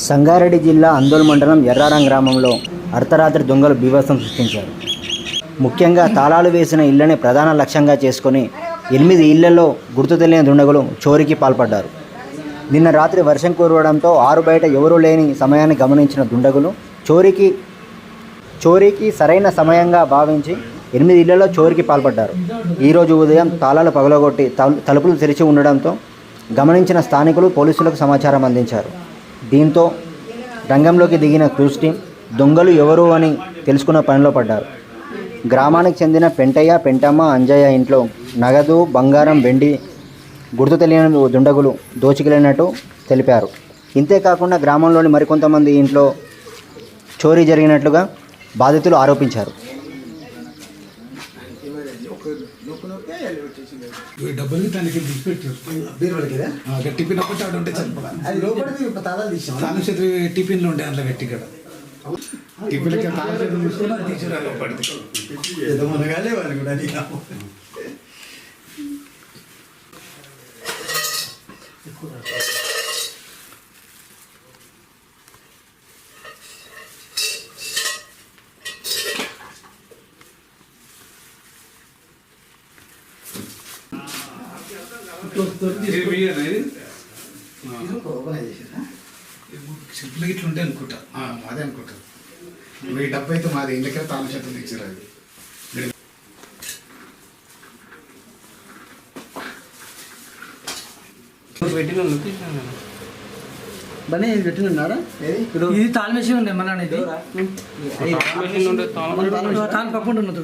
సంగారెడ్డి జిల్లా అందోల్ మండలం ఎర్రారం గ్రామంలో అర్ధరాత్రి దొంగలు బీభత్సం సృష్టించారు. ముఖ్యంగా తాళాలు వేసిన ఇళ్లనే ప్రధాన లక్ష్యంగా చేసుకుని 8 ఇళ్లలో గుర్తు తెలియని దుండగులు చోరీకి పాల్పడ్డారు. నిన్న రాత్రి వర్షం కురవడంతో ఆరు బయట ఎవరూ లేని సమయాన్ని గమనించిన దుండగులు చోరీకి సరైన సమయంగా భావించి 8 ఇళ్లలో చోరీకి పాల్పడ్డారు. ఈరోజు ఉదయం తాళాలు పగలగొట్టి తలుపులు తెరిచి ఉండడంతో గమనించిన స్థానికులు పోలీసులకు సమాచారం అందించారు. దీంతో రంగంలోకి దిగిన క్రూజ్ టీం దొంగలు ఎవరు అని తెలుసుకున్న పనిలో పడ్డారు. గ్రామానికి చెందిన పెంటయ్య, పెంటమ్మ, అంజయ్య ఇంట్లో నగదు, బంగారం, వెండి గుర్తు తెలియని దుండగులు దోచుకెళ్లినట్టు తెలిపారు. ఇంతేకాకుండా గ్రామంలోని మరికొంతమంది ఇంట్లో చోరీ జరిగినట్లుగా బాధితులు ఆరోపించారు. డబ్బులు దానికి పెట్టారు టిఫిన్ ఒకటి ఆడ ఉంటే తాళం చేతులు టిఫిన్లు ఉండే అందులో గట్టి ఇక్కడ టిఫిన్లకి తాళం చేతులు తీసుకుని తీసుకురాలి పడితే మనగాలే వాళ్ళు కూడా సింపుల్గా ఇట్లా ఉంటే అనుకుంటా అదే అనుకుంటా ఈ డబ్బు అయితే మాది ఇంటికే తాళం చేతులు తెచ్చారు అది బనే పెట్టినారా ఇది తాళం మెషిన్ ఉండే మన ఇది తాళం పక్కన ఉన్నది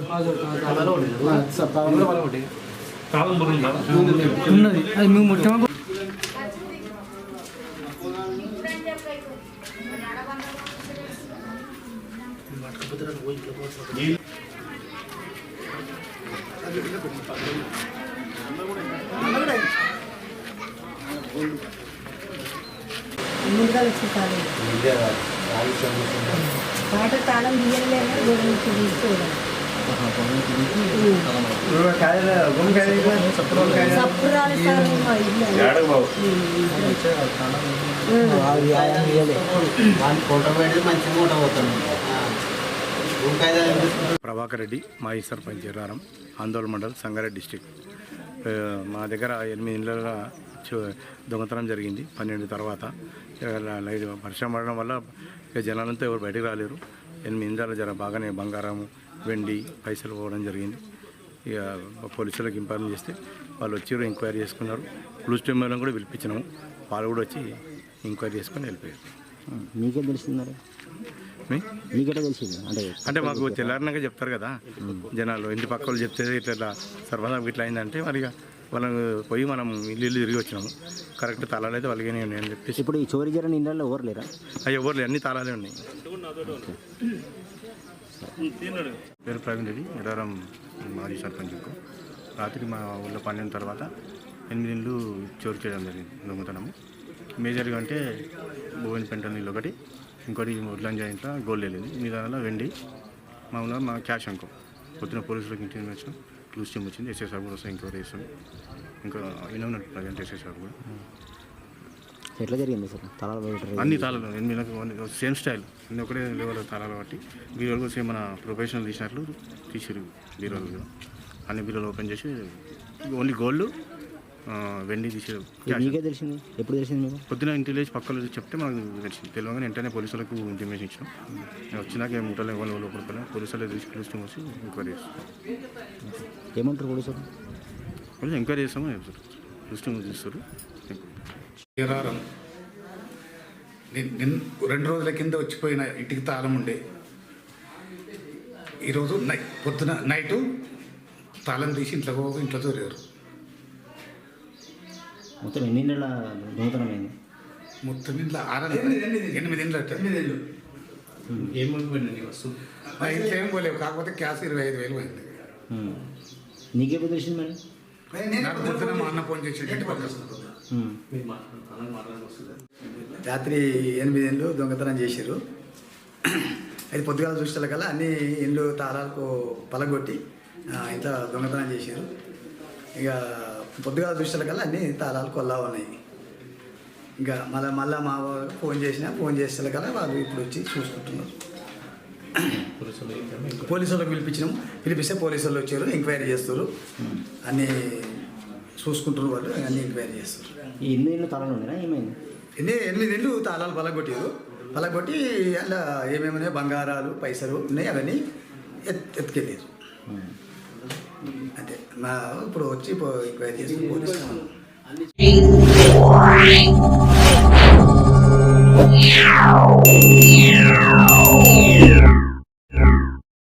అది మేము ముట్టమ పాట తాళం తీయలేము తీసుకోవాలి ప్రభాకర్ రెడ్డి మాజీ సర్పంచ్ ఎర్రారం ఆందోళన మండలం సంగారెడ్డి డిస్టిక్. మా దగ్గర 8 ఇళ్ళ దొంగతనం జరిగింది 12 తర్వాత. వర్షం పడడం వల్ల జనాలంతా ఎవరు బయటకు రాలేరు. 8 ఇళ్ళ జర బాగానే బంగారం, వెండి, పైసలు పోవడం జరిగింది. ఇక పోలీసులకు ఇన్ఫార్మ్ చేస్తే వాళ్ళు వచ్చి ఎంక్వైరీ చేసుకున్నారు. క్లూజ్ టీమ్ వాళ్ళని కూడా పిలిపించినాము. వాళ్ళు కూడా వచ్చి ఎంక్వైరీ చేసుకొని వెళ్ళిపోయారు. మీకే తెలిసిందా? మీకే తెలిసింది అంటే మాకు తెల్లారినాక చెప్తారు కదా జనాలు, ఇంటి పక్క వాళ్ళు చెప్తే ఇట్లా సర్వదా ఇట్లా అయిందంటే మరి వాళ్ళని పోయి మనం ఇల్లు తిరిగి వచ్చినాము. కరెక్ట్ తాళాలు అయితే వాళ్ళకి అని చెప్పేసి. ఇప్పుడు ఈ చోరీ జరిగిన ఇళ్ళల్లో ఎవరు లేరా? ఎవరు లేరు, అన్ని తాళాలే ఉన్నాయి. పేరు ప్రవీణ్ రెడ్డి, ఎర్రారం మాజీ సర్పంచ్కు. రాత్రి మా ఊళ్ళో 12 తర్వాత 8 ఇళ్ళు చోరీ చేయడం జరిగింది దొంగతనము. మేజర్గా అంటే భువన్ పెంట ఇల్లు ఒకటి, ఇంకోటి ఉడ్లంజా ఇంట్లో గోల్డ్ వెళ్ళింది. మీ దానిలో వెండి మామూలుగా మా క్యాష్ అనుకో. పొద్దున పోలీసులకు ఇంటికి వచ్చినాం. క్లూజ్ టీమ్ వచ్చింది. ఎస్ఐ సార్ కూడా వస్తాం ఎంక్వైరీ చేస్తాం. ఇంకా అయినా ఉన్నట్టు ప్రజెంట్ ఎస్ఐ సార్ కూడా. ఎట్లా జరిగింది సార్? అన్ని తాళాలు 8 సేమ్ స్టైల్ అన్ని ఒకటే లెవెల్ తాళాలు బట్టి బీరోలు కూడా సేమ్ మన ప్రొఫెషనల్ తీసినట్లు తీసిరు. బీరోలు అన్ని బీరోలు ఓపెన్ చేసి ఓన్లీ గోల్డ్, వెండి తీసారు. తెలిసింది ఎప్పుడు తెలిసింది మీకు? పొద్దున ఇంటి లేచి పక్కన చెప్తే మనకు తెలిసింది. తెలియగానే వెంటనే పోలీసులకు ఇంటిమేషన్ ఇచ్చాం. వచ్చినాక ముట్టలే వాళ్ళు లోపల పోలీసులు తీసుకుని వచ్చి ఎంక్వైరీ చేస్తాం. ఏమంటారు పోలీసులు? ఎంక్వైరీ చేస్తామని చెప్తారు. దృష్టి చూస్తారు. ఎర్రారం 2 రోజుల కింద వచ్చిపోయిన ఇంటికి తాళం ఉండే. ఈరోజు పొద్దున నైటు తాళం తీసి ఇంట్లో తోలేరు. మొత్తం 8 ఇళ్ళ దొంగతనం అయింది. మొత్తం ఇంట్లో 8 ఇళ్ళు ఏం పోలేవు. కాకపోతే క్యాష్ 25,000 పోయింది. నీకెప్పుడు తెలిసింది మరి? నాకు పొద్దున మా అన్న ఫోన్ చేసి రాత్రి 8 ఇళ్ళు దొంగతనం చేశారు. అది పొద్దుగాల చూసిన కల్లా అన్ని ఇండ్లు తాళాలకు పలగొట్టి ఇంట్లో దొంగతనం చేశారు. ఇక పొద్దుగాల దృష్టిల కల్లా అన్ని తాళాలు కొల్లా ఉన్నాయి. ఇంకా మళ్ళీ మా వాళ్ళకి ఫోన్ చేస్తే కదా వాళ్ళు ఇప్పుడు వచ్చి చూసుకుంటున్నారు. పోలీసు వాళ్ళకి పిలిపిస్తే పోలీసు వాళ్ళు వచ్చారు, ఎంక్వైరీ చేస్తారు, అన్నీ చూసుకుంటున్నారు, వాళ్ళు అన్నీ ఎంక్వైరీ చేస్తారు. ఈ 8 ఇళ్ళు తాళాలు ఉండేనా ఏమైంది? 8 ఇళ్ళు తాళాలు పలగొట్టి అలా ఏమేమన్నాయి బంగారాలు పైసలు ఉన్నాయి అవన్నీ ఎత్తుకెళ్ళారు. అంతే ఇప్పుడు వచ్చి ఎంక్వైరీ చేస్తారు పోలీసు.